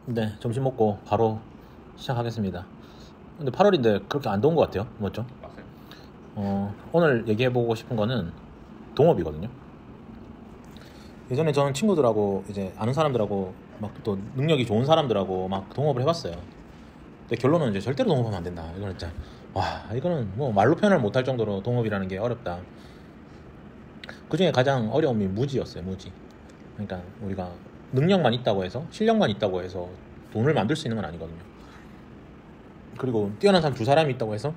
네, 점심 먹고 바로 시작하겠습니다. 근데 8월인데 그렇게 안 더운 것 같아요. 맞죠? 맞아요. 오늘 얘기해보고 싶은 거는 동업이거든요. 예전에 저는 친구들하고 이제 아는 사람들하고 막 또 능력이 좋은 사람들하고 막 동업을 해봤어요. 근데 결론은 이제 절대로 동업하면 안 된다. 이거는 진짜 이거는 뭐 말로 표현을 못할 정도로 동업이라는 게 어렵다. 그 중에 가장 어려움이 무지였어요. 무지. 그러니까 우리가 능력만 있다고 해서 실력만 있다고 해서 돈을 만들 수 있는 건 아니거든요. 그리고 뛰어난 사람 두 사람이 있다고 해서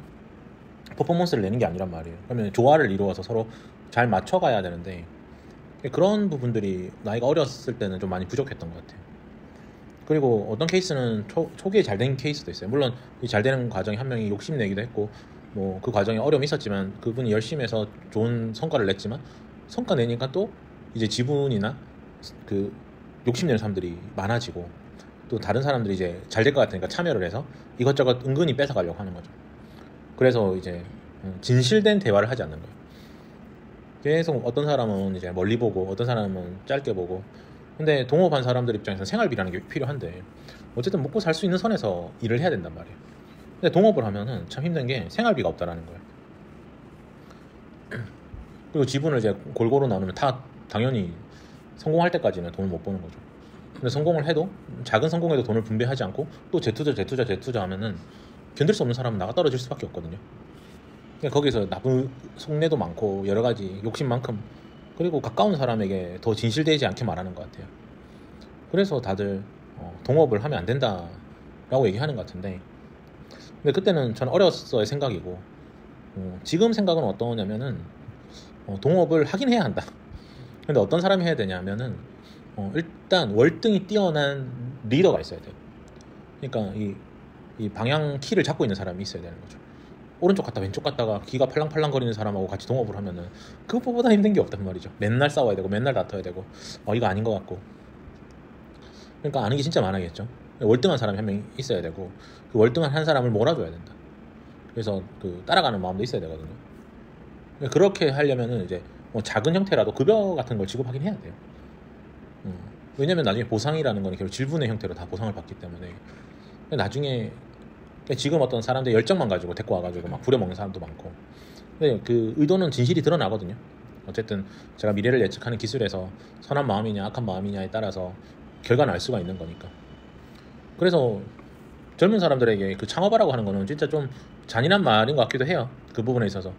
퍼포먼스를 내는 게 아니란 말이에요. 그러면 조화를 이루어서 서로 잘 맞춰가야 되는데 그런 부분들이 나이가 어렸을 때는 좀 많이 부족했던 것 같아요. 그리고 어떤 케이스는 초기에 잘 된 케이스도 있어요. 물론 이 잘 되는 과정에 한 명이 욕심내기도 했고 뭐 그 과정에 어려움이 있었지만 그분이 열심히 해서 좋은 성과를 냈지만 성과 내니까 또 이제 지분이나 그 욕심내는 사람들이 많아지고 또 다른 사람들이 이제 잘 될 것 같으니까 참여를 해서 이것저것 은근히 뺏어가려고 하는 거죠. 그래서 이제 진실된 대화를 하지 않는 거예요. 계속 어떤 사람은 이제 멀리 보고 어떤 사람은 짧게 보고. 근데 동업한 사람들 입장에서는 생활비라는 게 필요한데 어쨌든 먹고 살 수 있는 선에서 일을 해야 된단 말이에요. 근데 동업을 하면은 참 힘든 게 생활비가 없다라는 거예요. 그리고 지분을 이제 골고루 나누면 다 당연히 성공할 때까지는 돈을 못 버는 거죠. 근데 성공을 해도 작은 성공에도 돈을 분배하지 않고 또 재투자 하면은 견딜 수 없는 사람은 나가 떨어질 수밖에 없거든요. 그러니까 거기서 나쁜 속내도 많고 여러 가지 욕심만큼, 그리고 가까운 사람에게 더 진실되지 않게 말하는 것 같아요. 그래서 다들 동업을 하면 안 된다라고 얘기하는 것 같은데, 근데 그때는 저는 어렸어의 생각이고 지금 생각은 어떠냐면은 동업을 하긴 해야 한다. 근데 어떤 사람이 해야 되냐면은 일단 월등히 뛰어난 리더가 있어야 돼요. 그러니까 이 방향 키를 잡고 있는 사람이 있어야 되는 거죠. 오른쪽 갔다 왼쪽 갔다가 기가 팔랑팔랑 거리는 사람하고 같이 동업을 하면은 그것보다 힘든 게 없단 말이죠. 맨날 싸워야 되고 맨날 다퉈야 되고 이거 아닌 것 같고. 그러니까 아는 게 진짜 많아야겠죠. 월등한 사람이 한 명 있어야 되고 그 월등한 한 사람을 몰아줘야 된다. 그래서 그 따라가는 마음도 있어야 되거든요. 그렇게 하려면은 이제 뭐 작은 형태라도 급여 같은 걸 지급하긴 해야 돼요. 왜냐면 나중에 보상이라는 거는 결국 질분의 형태로 다 보상을 받기 때문에. 나중에 지금 어떤 사람들 열정만 가지고 데리고 와가지고 막 부려먹는 사람도 많고. 근데 그 의도는 진실이 드러나거든요. 어쨌든 제가 미래를 예측하는 기술에서 선한 마음이냐 악한 마음이냐에 따라서 결과는 알 수가 있는 거니까. 그래서 젊은 사람들에게 그 창업하라고 하는 거는 진짜 좀 잔인한 말인 것 같기도 해요. 그 부분에 있어서.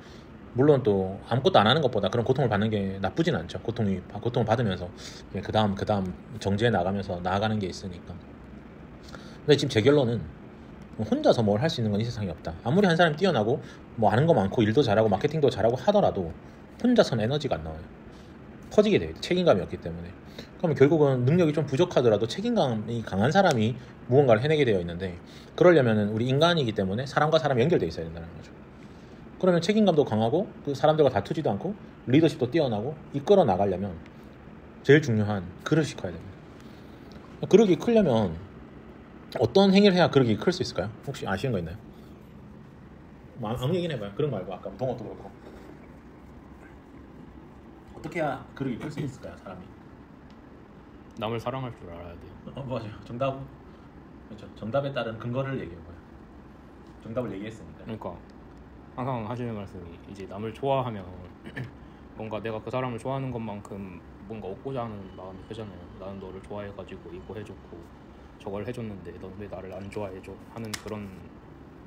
물론 또 아무것도 안 하는 것보다 그런 고통을 받는 게 나쁘진 않죠. 고통을 받으면서 그 다음 정지해 나가면서 나아가는 게 있으니까. 근데 지금 제 결론은 혼자서 뭘 할 수 있는 건 이 세상에 없다. 아무리 한 사람이 뛰어나고 뭐 아는 거 많고 일도 잘하고 마케팅도 잘하고 하더라도 혼자서는 에너지가 안 나와요. 퍼지게 돼요. 책임감이 없기 때문에. 그러면 결국은 능력이 좀 부족하더라도 책임감이 강한 사람이 무언가를 해내게 되어 있는데, 그러려면 우리 인간이기 때문에 사람과 사람이 연결되어 있어야 된다는 거죠. 그러면 책임감도 강하고 그 사람들과 다투지도 않고 리더십도 뛰어나고 이끌어 나가려면 제일 중요한 그릇이 커야 됩니다. 그릇이 크려면 어떤 행위를 해야 그릇이 클 수 있을까요? 혹시 아시는 거 있나요? 아무 얘기나 해봐요. 그런 거 말고 아까 동업도 그렇고. 어떻게 해야 그릇이 클 수 있을까요, 사람이? 남을 사랑할 줄 알아야 돼요. 맞아요. 그렇죠. 정답에 따른 근거를 얘기해봐요. 정답을 얘기했으니까. 그러니까 항상 하시는 말씀이 이제 남을 좋아하면 뭔가 내가 그 사람을 좋아하는 것만큼 뭔가 얻고자 하는 마음이 크잖아요. 나는 너를 좋아해가지고 이거 해줬고 저걸 해줬는데 넌 왜 나를 안 좋아해줘 하는 그런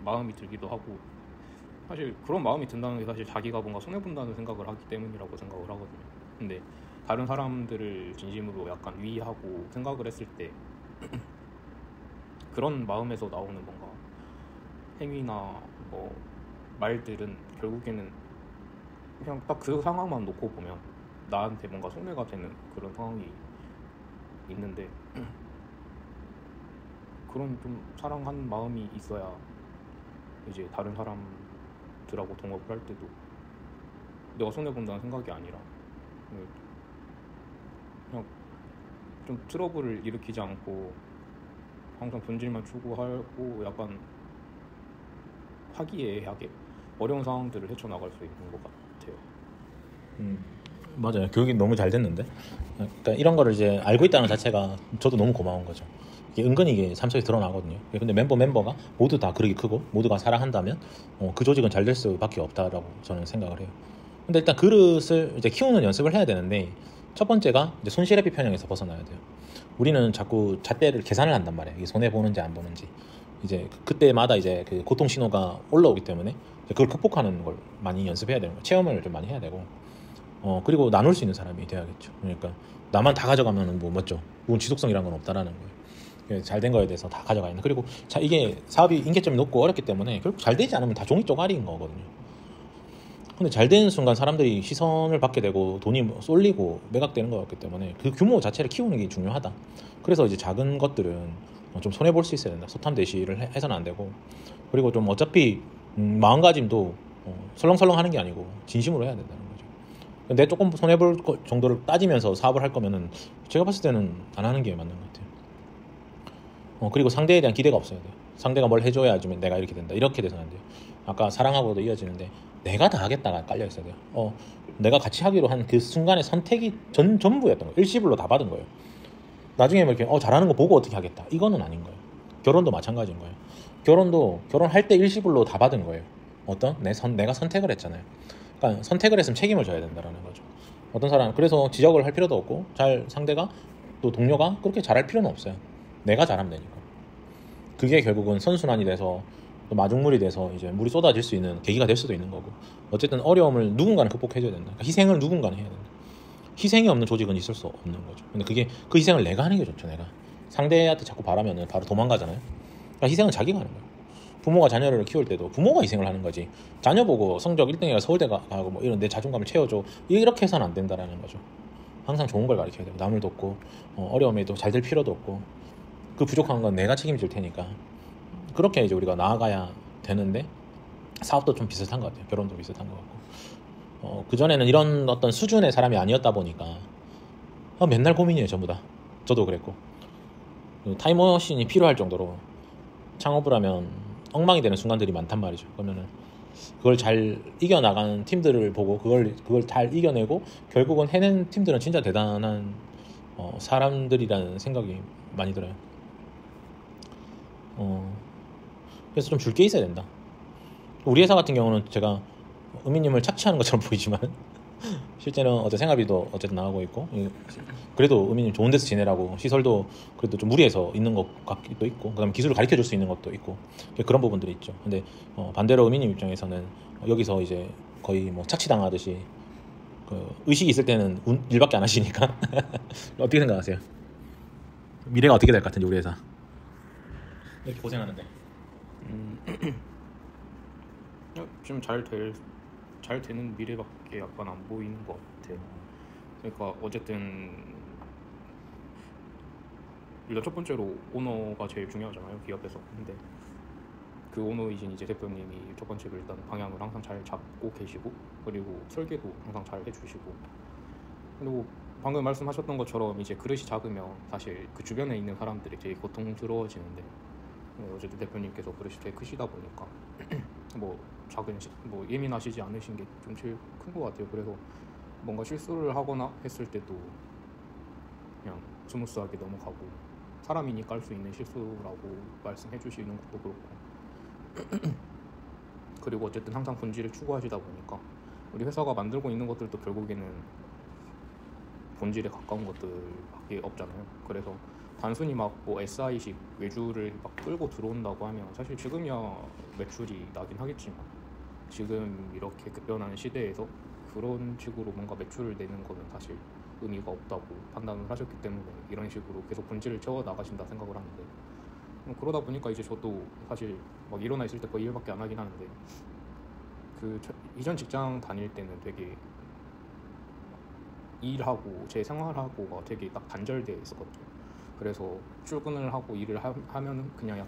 마음이 들기도 하고, 사실 그런 마음이 든다는 게 사실 자기가 뭔가 손해본다는 생각을 하기 때문이라고 생각을 하거든요. 근데 다른 사람들을 진심으로 약간 위하고 생각을 했을 때 그런 마음에서 나오는 뭔가 행위나 뭐 말들은 결국에는 그냥 딱 그 상황만 놓고 보면 나한테 뭔가 손해가 되는 그런 상황이 있는데, 그런 좀 사랑하는 마음이 있어야 이제 다른 사람들하고 동업을 할 때도 내가 손해본다는 생각이 아니라 그냥 좀 트러블을 일으키지 않고 항상 본질만 추구하고 약간 화기애애하게 어려운 상황들을 헤쳐나갈 수 있는 것 같아요. 맞아요. 교육이 너무 잘 됐는데. 그러니까 이런 거를 이제 알고 있다는 자체가 저도 너무 고마운 거죠. 이게 은근히 이게 삶 속에 드러나거든요. 근데 멤버가 모두 다 그렇게 크고 모두가 사랑한다면 그 조직은 잘 될 수밖에 없다라고 저는 생각을 해요. 근데 일단 그릇을 이제 키우는 연습을 해야 되는데 첫 번째가 이제 손실회피 편향에서 벗어나야 돼요. 우리는 자꾸 잣대를 계산을 한단 말이에요. 이게 손해 보는지 안 보는지. 이제 그때마다 이제 그 고통 신호가 올라오기 때문에 그걸 극복하는 걸 많이 연습해야 되는 거예요. 체험을 좀 많이 해야 되고 그리고 나눌 수 있는 사람이 돼야겠죠. 그러니까 나만 다 가져가면은 뭐 맞죠? 그건 지속성이란 건 없다라는 거예요. 잘 된 거에 대해서 다 가져가 있는. 그리고 이게 사업이 인계점이 높고 어렵기 때문에 결국 잘 되지 않으면 다 종이 쪼가리인 거거든요. 근데 잘 되는 순간 사람들이 시선을 받게 되고 돈이 쏠리고 매각되는 거였기 때문에 그 규모 자체를 키우는 게 중요하다. 그래서 이제 작은 것들은 좀 손해 볼 수 있어야 된다. 소탐 대시를 해서는 안 되고, 그리고 좀 어차피 마음가짐도 설렁설렁 하는 게 아니고 진심으로 해야 된다는 거죠. 근데 조금 손해 볼 정도를 따지면서 사업을 할 거면은 제가 봤을 때는 안 하는 게 맞는 것 같아요. 그리고 상대에 대한 기대가 없어야 돼요. 상대가 뭘 해줘야지 내가 이렇게 된다. 이렇게 돼서는 안 돼요. 아까 사랑하고도 이어지는데 내가 다 하겠다가 깔려 있어야 돼요. 내가 같이 하기로 한 그 순간의 선택이 전부였던 거예요. 일시불로 다 받은 거예요. 나중에 뭐 이렇게 잘하는 거 보고 어떻게 하겠다. 이거는 아닌 거예요. 결혼도 마찬가지인 거예요. 결혼할 때 일시불로 다 받은 거예요. 내가 선택을 했잖아요. 그러니까 선택을 했으면 책임을 져야 된다라는 거죠. 어떤 사람 그래서 지적을 할 필요도 없고 상대가 또 동료가 그렇게 잘할 필요는 없어요. 내가 잘하면 되니까. 그게 결국은 선순환이 돼서 또 마중물이 돼서 이제 물이 쏟아질 수 있는 계기가 될 수도 있는 거고, 어쨌든 어려움을 누군가는 극복해줘야 된다. 그러니까 희생을 누군가는 해야 된다. 희생이 없는 조직은 있을 수 없는 거죠. 근데 그 희생을 내가 하는 게 좋죠. 내가 상대한테 자꾸 바라면은 바로 도망가잖아요. 그러니까 희생은 자기가 하는 거예요. 부모가 자녀를 키울 때도 부모가 희생을 하는 거지. 자녀 보고 성적 1등이라 서울대 가고 뭐 이런 내 자존감을 채워줘. 이렇게 해서는 안 된다라는 거죠. 항상 좋은 걸 가르쳐야 되고 남을 돕고 어려움에도 잘 될 필요도 없고, 그 부족한 건 내가 책임질 테니까. 그렇게 이제 우리가 나아가야 되는데, 사업도 좀 비슷한 것 같아요. 결혼도 비슷한 것 같고. 그전에는 이런 어떤 수준의 사람이 아니었다 보니까 맨날 고민이에요. 전부 다. 저도 그랬고. 타임머신이 필요할 정도로 창업을 하면 엉망이 되는 순간들이 많단 말이죠. 그러면은 그걸 잘 이겨나가는 팀들을 보고 그걸 잘 이겨내고 결국은 해낸 팀들은 진짜 대단한 사람들이라는 생각이 많이 들어요. 그래서 좀 줄 게 있어야 된다. 우리 회사 같은 경우는 제가 은미님을 착취하는 것처럼 보이지만 실제는 생활비도 어쨌든 나가고 있고, 그래도 은미님 좋은 데서 지내라고 시설도 그래도 좀 무리해서 있는 것 같기도 있고, 그다음에 기술을 가르쳐 줄 수 있는 것도 있고, 그런 부분들이 있죠. 근데 반대로 은미님 입장에서는 여기서 이제 거의 뭐 착취당하듯이 의식이 있을 때는 일밖에 안 하시니까 어떻게 생각하세요? 미래가 어떻게 될 것 같은지 우리 회사 이렇게 고생하는데. 좀 잘 되는 미래밖에 약간 안 보이는 것 같아. 그러니까 어쨌든 일단 첫 번째로 오너가 제일 중요하잖아요, 기업에서. 근데 그 오너이신 이제 대표님이 첫 번째로 일단 방향을 항상 잘 잡고 계시고, 그리고 설계도 항상 잘 해주시고, 그리고 방금 말씀하셨던 것처럼 이제 그릇이 작으면 사실 그 주변에 있는 사람들이 되게 고통스러워지는데, 어쨌든 대표님께서 그릇이 되게 크시다 보니까 뭐 예민하시지 않으신 게 좀 제일 큰 것 같아요. 그래서 뭔가 실수를 하거나 했을 때도 그냥 스무스하게 넘어가고, 사람이니까 할 수 있는 실수라고 말씀해 주시는 것도 그렇고 그리고 어쨌든 항상 본질을 추구하시다 보니까 우리 회사가 만들고 있는 것들도 결국에는 본질에 가까운 것들밖에 없잖아요. 그래서 단순히 막 뭐 SI식 외주를 막 끌고 들어온다고 하면 사실 지금이야 매출이 나긴 하겠지만, 지금 이렇게 급변하는 시대에서 그런 식으로 뭔가 매출을 내는 거는 사실 의미가 없다고 판단을 하셨기 때문에 이런 식으로 계속 본질을 채워 나가신다 생각을 하는데, 그러다 보니까 이제 저도 사실 막 일어나 있을 때 거의 일밖에 안 하긴 하는데, 이전 직장 다닐 때는 되게 일하고 제 생활하고가 되게 딱 단절되어 있었거든요. 그래서 출근을 하고 일을 하면 그냥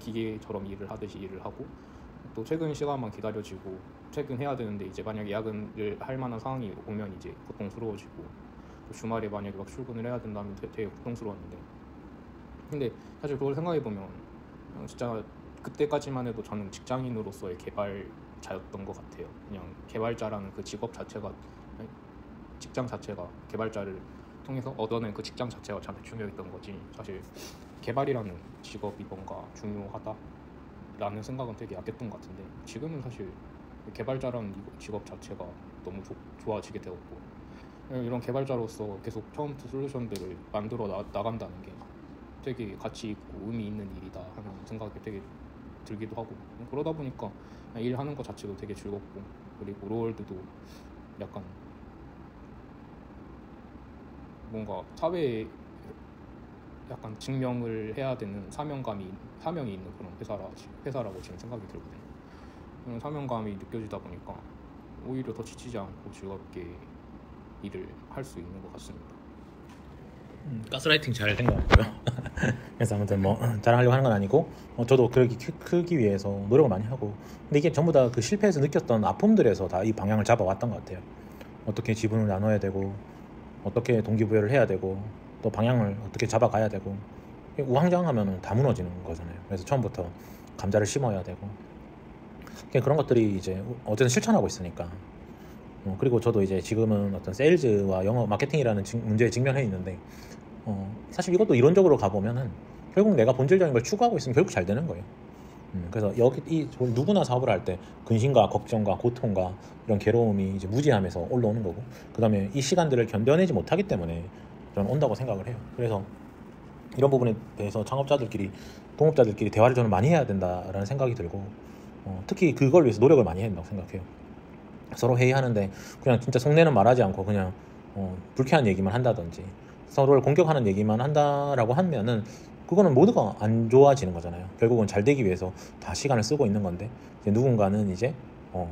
기계처럼 일을 하듯이 일을 하고, 또 퇴근 시간만 기다려지고 퇴근해야 되는데 이제 만약에 야근을 할 만한 상황이 오면 이제 고통스러워지고, 또 주말에 만약에 막 출근을 해야 된다면 되게 고통스러웠는데, 근데 사실 그걸 생각해보면 진짜 그때까지만 해도 저는 직장인으로서의 개발자였던 것 같아요. 그냥 개발자라는 그 직업 자체가, 직장 자체가 개발자를 통해서 얻어낸 그 직장 자체가 저한테 중요했던 거지. 사실 개발이라는 직업이 뭔가 중요하다라는 생각은 되게 약했던 것 같은데 지금은 사실 개발자라는 직업 자체가 너무 좋아지게 되었고 이런 개발자로서 계속 처음부터 솔루션들을 만들어 나간다는 게 되게 가치 있고 의미 있는 일이다 하는 생각이 되게 들기도 하고 그러다 보니까 일하는 것 자체도 되게 즐겁고 그리고 로월드도 약간 뭔가 사회에 약간 증명을 해야 되는 사명이 있는 그런 회사라고 지금 생각이 들거든요. 그런 사명감이 느껴지다 보니까 오히려 더 지치지 않고 즐겁게 일을 할 수 있는 것 같습니다. 가스라이팅 잘 된 것 같고요. 그래서 아무튼 뭐 자랑하려고 하는 건 아니고 저도 그렇게 크기 위해서 노력을 많이 하고 근데 이게 전부 다 그 실패에서 느꼈던 아픔들에서 다 이 방향을 잡아왔던 것 같아요. 어떻게 지분을 나눠야 되고 어떻게 동기부여를 해야 되고 또 방향을 어떻게 잡아가야 되고 우왕좌왕하면 다 무너지는 거잖아요. 그래서 처음부터 감자를 심어야 되고 그런 것들이 이제 어쨌든 실천하고 있으니까 그리고 저도 이제 지금은 어떤 세일즈와 영업 마케팅이라는 문제에 직면해 있는데 사실 이것도 이론적으로 가보면은 결국 내가 본질적인 걸 추구하고 있으면 결국 잘 되는 거예요. 그래서 누구나 사업을 할 때 근심과 걱정과 고통과 이런 괴로움이 이제 무지하면서 올라오는 거고 그 다음에 이 시간들을 견뎌내지 못하기 때문에 저는 온다고 생각을 해요. 그래서 이런 부분에 대해서 동업자들끼리 대화를 저는 많이 해야 된다라는 생각이 들고 특히 그걸 위해서 노력을 많이 해야 된다고 생각해요. 서로 회의하는데 그냥 진짜 속내는 말하지 않고 그냥 불쾌한 얘기만 한다든지 서로를 공격하는 얘기만 한다라고 하면은 그거는 모두가 안 좋아지는 거잖아요. 결국은 잘 되기 위해서 다 시간을 쓰고 있는 건데 이제 누군가는 이제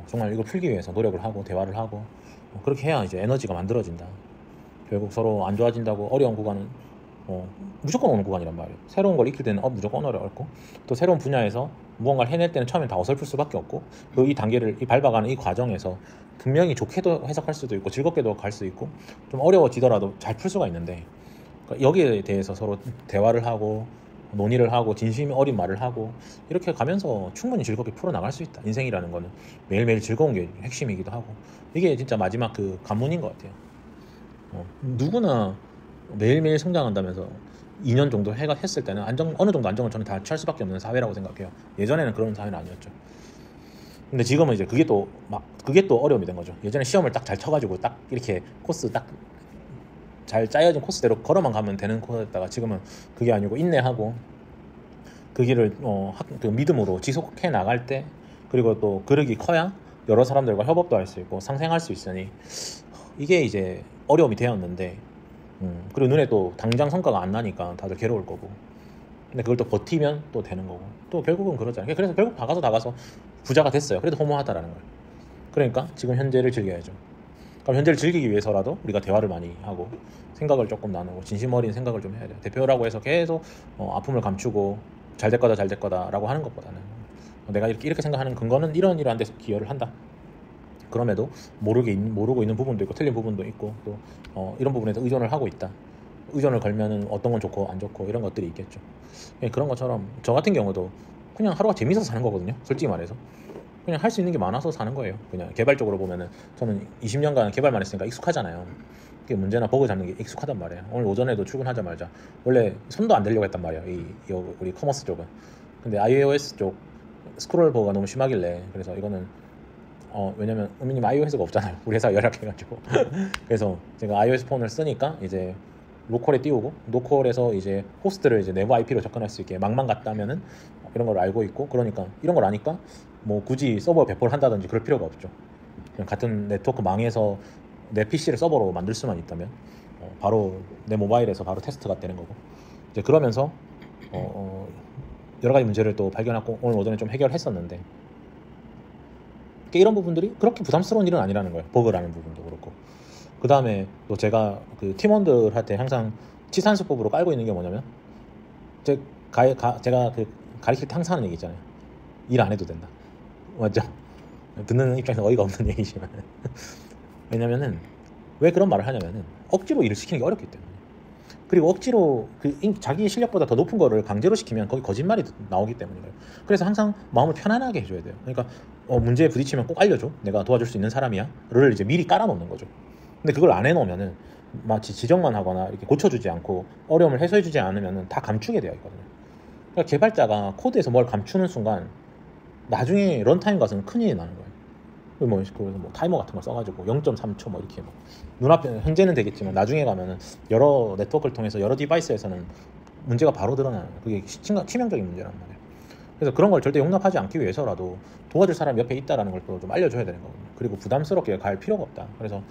정말 이걸 풀기 위해서 노력을 하고 대화를 하고 그렇게 해야 이제 에너지가 만들어진다. 결국 서로 안 좋아진다고 어려운 구간은 무조건 오는 구간이란 말이에요. 새로운 걸 익힐 때는 무조건 어렵고 또 새로운 분야에서 무언가를 해낼 때는 처음엔 다 어설플 수밖에 없고 이 단계를 밟아가는 이 과정에서 분명히 좋게도 해석할 수도 있고 즐겁게도 갈 수 있고 좀 어려워지더라도 잘 풀 수가 있는데 여기에 대해서 서로 대화를 하고 논의를 하고 진심 어린 말을 하고 이렇게 가면서 충분히 즐겁게 풀어나갈 수 있다. 인생이라는 거는 매일매일 즐거운 게 핵심이기도 하고 이게 진짜 마지막 그 관문인 것 같아요. 누구나 매일매일 성장한다면서 2년 정도 했을 때는 어느 정도 안정을 저는 다 취할 수밖에 없는 사회라고 생각해요. 예전에는 그런 사회는 아니었죠. 근데 지금은 이제 그게 또 어려움이 된 거죠. 예전에 시험을 딱 잘 쳐가지고 딱 이렇게 코스 딱 잘 짜여진 코스대로 걸어만 가면 되는 코스였다가 지금은 그게 아니고 인내하고 그 길을 그 믿음으로 지속해 나갈 때 그리고 또 그릇이 커야 여러 사람들과 협업도 할 수 있고 상생할 수 있으니 이게 이제 어려움이 되었는데 그리고 눈에 또 당장 성과가 안 나니까 다들 괴로울 거고 근데 그걸 또 버티면 또 되는 거고 또 결국은 그러잖아요. 그래서 결국 나가서 부자가 됐어요. 그래도 허무하다라는 거예요. 그러니까 지금 현재를 즐겨야죠. 그럼 현재를 즐기기 위해서라도 우리가 대화를 많이 하고 생각을 조금 나누고 진심 어린 생각을 좀 해야 돼요. 대표라고 해서 계속 아픔을 감추고 잘 될 거다 라고 하는 것보다는 내가 이렇게 생각하는 근거는 이러한 데서 기여를 한다. 그럼에도 모르고 있는 부분도 있고 틀린 부분도 있고 또 이런 부분에서 의존을 하고 있다. 의존을 걸면은 어떤 건 좋고 안 좋고 이런 것들이 있겠죠. 그런 것처럼 저 같은 경우도 그냥 하루가 재밌어서 사는 거거든요. 솔직히 말해서 그냥 할 수 있는 게 많아서 사는 거예요. 그냥 개발적으로 보면은 저는 20년간 개발만 했으니까 익숙하잖아요. 그게 문제나 버그 잡는 게 익숙하단 말이에요. 오늘 오전에도 출근하자마자 원래 손도 안 대려고 했단 말이에요. 우리 커머스 쪽은. 근데 iOS 쪽 스크롤 버그가 너무 심하길래 그래서 이거는 왜냐면 은민님 iOS가 없잖아요. 우리 회사 연락해가지고 그래서 제가 iOS 폰을 쓰니까 이제 로컬에 띄우고 노컬에서 이제 호스트를 이제 내부 IP로 접근할 수 있게 망만 갔다면은 이런 걸 알고 있고 그러니까 이런 걸 아니까 뭐 굳이 서버 배포를 한다든지 그럴 필요가 없죠. 그냥 같은 네트워크 망에서 내 PC를 서버로 만들 수만 있다면 바로 내 모바일에서 바로 테스트가 되는 거고 이제 그러면서 여러 가지 문제를 또 발견하고 오늘 오전에 좀 해결했었는데 이런 부분들이 그렇게 부담스러운 일은 아니라는 거예요. 버그라는 부분도 그렇고 그 다음에 또 제가 그 팀원들한테 항상 치산수법으로 깔고 있는 게 뭐냐면 제가 그 가르칠 때 항상 하는 얘기 있잖아요. 일 안 해도 된다. 맞죠? 듣는 입장에서 어이가 없는 얘기지만 왜냐면은 왜 그런 말을 하냐면은 억지로 일을 시키는 게 어렵기 때문에 그리고 억지로 자기 실력보다 더 높은 거를 강제로 시키면 거기 거짓말이 나오기 때문이에요. 그래서 항상 마음을 편안하게 해줘야 돼요. 그러니까 문제에 부딪히면 꼭 알려줘. 내가 도와줄 수 있는 사람이야. 를 이제 미리 깔아놓는 거죠. 근데 그걸 안 해놓으면은 마치 지적만 하거나 이렇게 고쳐주지 않고 어려움을 해소해주지 않으면 다 감추게 되어 있거든요. 그러니까 개발자가 코드에서 뭘 감추는 순간 나중에 런타임 가서는 큰일이 나는 거예요. 그래서 뭐 타이머 같은 걸 써가지고 0.3초 뭐 이렇게 뭐 눈앞에 현재는 되겠지만 나중에 가면은 여러 네트워크를 통해서 여러 디바이스에서는 문제가 바로 드러나는 거예요. 그게 치명적인 문제란 말이에요. 그래서 그런 걸 절대 용납하지 않기 위해서라도 도와줄 사람이 옆에 있다라는 걸 또 좀 알려줘야 되는 거거든요. 그리고 부담스럽게 갈 필요가 없다. 그래서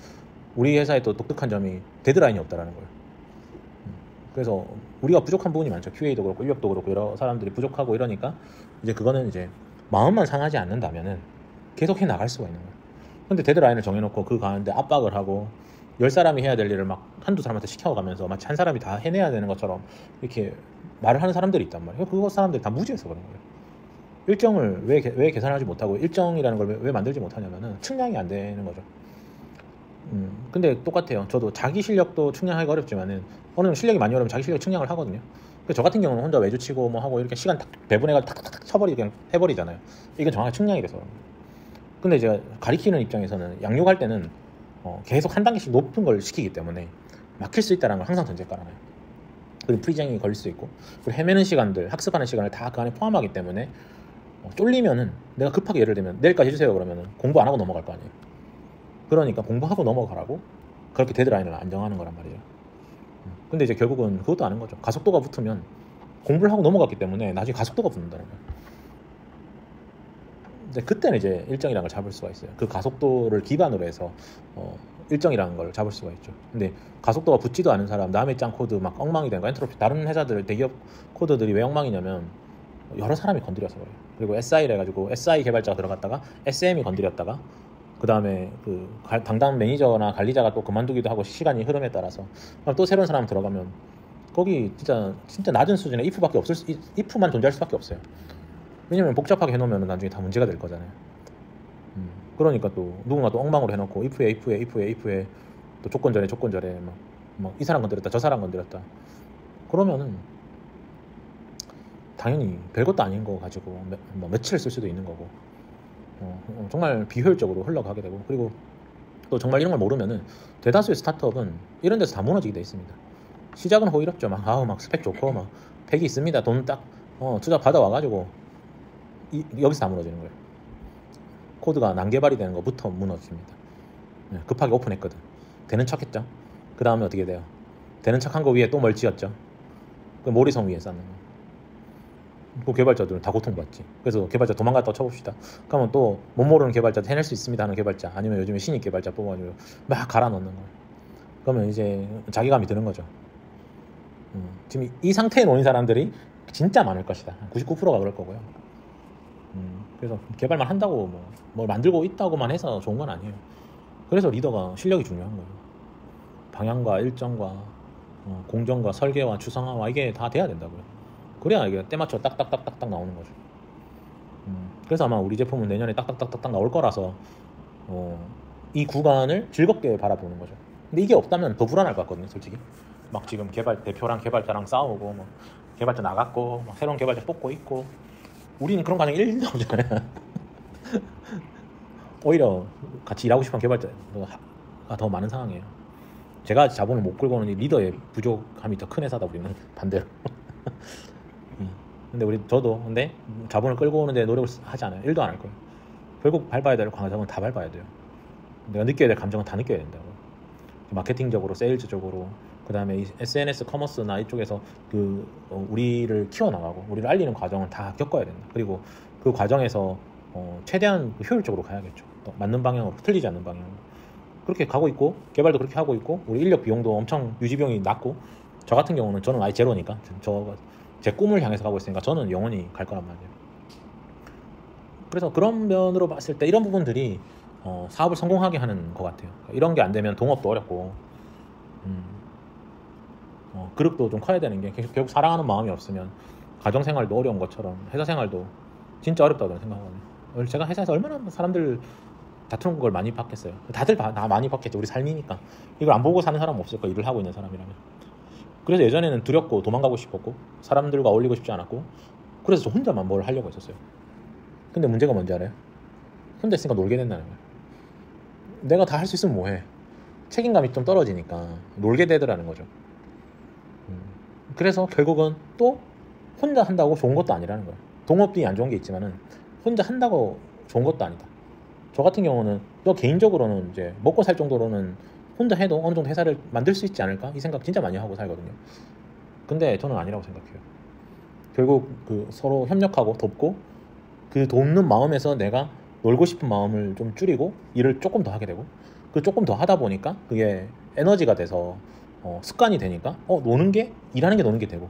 우리 회사의 또 독특한 점이 데드라인이 없다라는 거예요. 그래서 우리가 부족한 부분이 많죠. QA도 그렇고 인력도 그렇고 여러 사람들이 부족하고 이러니까 이제 그거는 이제 마음만 상하지 않는다면은 계속 해 나갈 수가 있는 거예요. 근데 데드라인을 정해놓고 그 가운데 압박을 하고 10사람이 해야 될 일을 막 한두 사람한테 시켜가면서 마치 한 사람이 다 해내야 되는 것처럼 이렇게 말을 하는 사람들이 있단 말이에요. 그거 사람들이 다 무지해서 그런 거예요. 일정을 왜 계산하지 못하고 일정이라는 걸 왜 만들지 못하냐면은 측량이 안 되는 거죠. 근데 똑같아요. 저도 자기 실력도 측량하기가 어렵지만은 어느 정도 실력이 많이 어려면 자기 실력 측량을 하거든요. 저 같은 경우는 혼자 외주치고 뭐 하고 이렇게 시간 딱 배분해가지고 탁탁탁 쳐버리게 그냥 해버리잖아요. 이건 정확히 측량이 돼서 그런 거예요. 근데 제가 가리키는 입장에서는 양육할 때는 계속 한 단계씩 높은 걸 시키기 때문에 막힐 수 있다는 걸 항상 전제 깔아놔요. 그리고 프리쟁이 걸릴 수 있고 그리고 헤매는 시간들, 학습하는 시간을 다 그 안에 포함하기 때문에 쫄리면은 내가 급하게 예를 들면 내일까지 해주세요 그러면은 공부 안 하고 넘어갈 거 아니에요. 그러니까 공부하고 넘어가라고 그렇게 데드라인을 안정하는 거란 말이에요. 근데 이제 결국은 그것도 아는 거죠. 가속도가 붙으면 공부를 하고 넘어갔기 때문에 나중에 가속도가 붙는다는 거예요. 이제 그때는 이제 일정이라는 걸 잡을 수가 있어요. 그 가속도를 기반으로 해서 일정이라는 걸 잡을 수가 있죠. 근데 가속도가 붙지도 않은 사람, 남의 짱 코드 막 엉망이 되는 거, 엔트로피 다른 회사들 대기업 코드들이 왜 엉망이냐면 여러 사람이 건드려서 그래요. 그리고 SI를 해가지고 SI 개발자가 들어갔다가 SM이 건드렸다가 그 다음에 그 담당 매니저나 관리자가 또 그만두기도 하고 시간이 흐름에 따라서 또 새로운 사람 들어가면 거기 진짜 낮은 수준의 if밖에 if만 존재할 수밖에 없어요. 왜냐면 복잡하게 해놓으면 나중에 다 문제가 될 거잖아요. 그러니까 또 누군가 또 엉망으로 해놓고 if에 또 조건 절에 막 이 사람 건드렸다 저 사람 건드렸다 그러면은 당연히 별것도 아닌 거 가지고 며칠을 쓸 수도 있는 거고 정말 비효율적으로 흘러가게 되고 그리고 또 정말 이런 걸 모르면은 대다수의 스타트업은 이런 데서 다 무너지게 돼 있습니다. 시작은 호의롭죠. 막 스펙 좋고 막 팩이 있습니다. 돈 딱 투자 받아와가지고 여기서 다 무너지는 거예요. 코드가 난개발이 되는 것부터 무너집니다. 급하게 오픈했거든. 되는 척했죠. 그 다음에 어떻게 돼요? 되는 척한 거 위에 또 뭘 지었죠. 그 모리성 위에 쌓는 거. 그 개발자들은 다 고통받지. 그래서 개발자 도망갔다 쳐봅시다. 그러면 또 못 모르는 개발자 해낼 수 있습니다 하는 개발자 아니면 요즘에 신입 개발자 뽑아가지고 막 갈아 넣는 거예요. 그러면 이제 자괴감이 드는 거죠. 지금 이 상태에 놓인 사람들이 진짜 많을 것이다. 99%가 그럴 거고요. 그래서 개발만 한다고 뭘 만들고 있다고만 해서 좋은 건 아니에요. 그래서 리더가 실력이 중요한 거예요. 방향과 일정과 공정과 설계와 추상화와 이게 다 돼야 된다고요. 그래야 이게 때맞춰 딱딱딱딱딱 나오는 거죠. 그래서 아마 우리 제품은 내년에 딱딱딱딱딱 나올 거라서 이 구간을 즐겁게 바라보는 거죠. 근데 이게 없다면 더 불안할 것 같거든요, 솔직히. 막 지금 대표랑 개발자랑 싸우고 개발자 나갔고 새로운 개발자 뽑고 있고 우리는 그런 과정이 1도 없잖아요. 오히려 같이 일하고 싶은 개발자가 더 많은 상황이에요. 제가 자본을 못 끌고 오는 리더의 부족함이 더 큰 회사다. 우리는 반대로. 근데 저도 자본을 끌고 오는데 노력을 하지 않아요. 1도 안 할 거예요. 결국 밟아야 될 과정은 다 밟아야 돼요. 내가 느껴야 될 감정은 다 느껴야 된다고. 마케팅적으로, 세일즈적으로, 그 다음에 SNS 커머스나 이쪽에서 우리를 키워나가고 우리를 알리는 과정은 다 겪어야 된다. 그리고 그 과정에서 최대한 효율적으로 가야겠죠. 또 맞는 방향으로, 틀리지 않는 방향으로. 그렇게 가고 있고 개발도 그렇게 하고 있고 우리 인력 비용도 엄청 유지 비용이 낮고 저 같은 경우는 저는 아예 제로니까 제 꿈을 향해서 가고 있으니까 저는 영원히 갈 거란 말이에요. 그래서 그런 면으로 봤을 때 이런 부분들이 사업을 성공하게 하는 것 같아요. 이런 게 안 되면 동업도 어렵고 그릇도 좀 커야 되는 게 결국 사랑하는 마음이 없으면 가정생활도 어려운 것처럼 회사생활도 진짜 어렵다고 저는 생각하거든요. 제가 회사에서 얼마나 사람들 다투는 걸 많이 봤겠어요. 다들 다 많이 봤겠죠. 우리 삶이니까. 이걸 안 보고 사는 사람은 없을 거야. 일을 하고 있는 사람이라면. 그래서 예전에는 두렵고 도망가고 싶었고 사람들과 어울리고 싶지 않았고 그래서 저 혼자만 뭘 하려고 했었어요. 근데 문제가 뭔지 알아요? 혼자 있으니까 놀게 된다는 거예요. 내가 다 할 수 있으면 뭐해? 책임감이 좀 떨어지니까 놀게 되더라는 거죠. 그래서 결국은 또 혼자 한다고 좋은 것도 아니라는 거예요. 동업이 안 좋은 게 있지만은 혼자 한다고 좋은 것도 아니다. 저 같은 경우는 또 개인적으로는 이제 먹고 살 정도로는 혼자 해도 어느 정도 회사를 만들 수 있지 않을까 이 생각 진짜 많이 하고 살거든요. 근데 저는 아니라고 생각해요. 결국 그 서로 협력하고 돕고 그 돕는 마음에서 내가 놀고 싶은 마음을 좀 줄이고 일을 조금 더 하게 되고 그 조금 더 하다 보니까 그게 에너지가 돼서 습관이 되니까 노는 게 일하는 게 노는 게 되고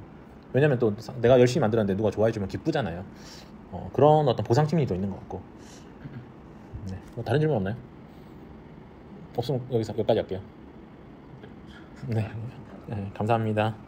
왜냐면 또 내가 열심히 만들었는데 누가 좋아해주면 기쁘잖아요. 그런 어떤 보상 심리도 있는 것 같고. 네. 뭐 다른 질문 없나요? 없으면 여기까지 할게요. 네. 네, 감사합니다.